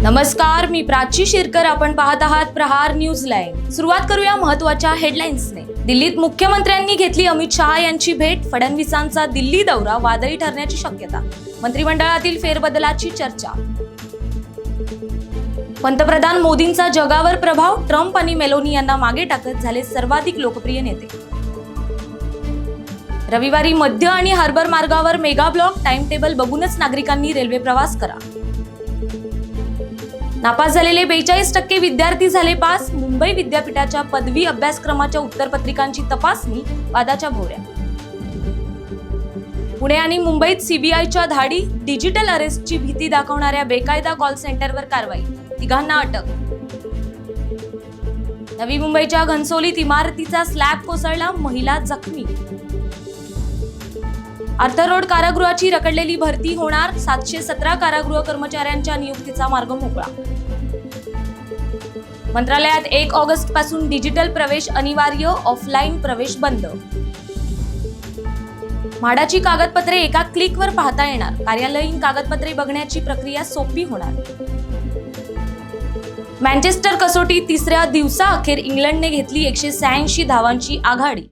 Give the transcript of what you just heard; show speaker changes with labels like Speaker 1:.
Speaker 1: नमस्कार, मी प्राची शिरकर. आपण पाहत आहात प्रहार न्यूज लाईव्ह. सुरुवात करूया महत्त्वाच्या हेडलाईन्सने. दिल्लीत मुख्यमंत्र्यांनी घेतली अमित शहा यांची भेट. फडणवीसांचा दिल्ली दौरा वादळी ठरण्याची शक्यता. मंत्रिमंडळातील फेरबदलाची चर्चा. पंतप्रधान मोदींचा जगावर प्रभाव. ट्रम्प आणि मेलोनी यांना मागे टाकत झाले सर्वाधिक लोकप्रिय नेते. रविवारी मध्य आणि हार्बर मार्गावर मेगा ब्लॉक. टाइम टेबल बघूनच नागरिकांनी रेल्वे प्रवास करा. नापास झालेले 42% विद्यार्थी झाले पास. मुंबई विद्यापीठाच्या पदवी अभ्यासक्रमाच्या उत्तरपत्रिकांची तपासणी वादाच्या भोवऱ्या. पुणे आणि मुंबईत सीबीआयच्या धाडी. डिजिटल अरेस्टची भीती दाखवणाऱ्या बेकायदा कॉल सेंटरवर कारवाई. 3 अटक. नवी मुंबईच्या घनसोलीत इमारतीचा स्लॅब कोसळला. महिला जखमी. आर्थर रोड कारागृहाची रखडलेली भरती होणार. 717 कारागृह कर्मचाऱ्यांच्या नियुक्तीचा मार्ग मोकळा. मंत्रालयात 1 ऑगस्ट पासून डिजिटल प्रवेश अनिवार्य. ऑफलाईन प्रवेश बंद. म्हाडाची कागदपत्रे एका क्लिकवर पाहता येणार. कार्यालयीन कागदपत्रे बघण्याची प्रक्रिया सोपी होणार. मँचेस्टर कसोटी 3ऱ्या दिवसाअखेर इंग्लंडने घेतली 186 धावांची आघाडी.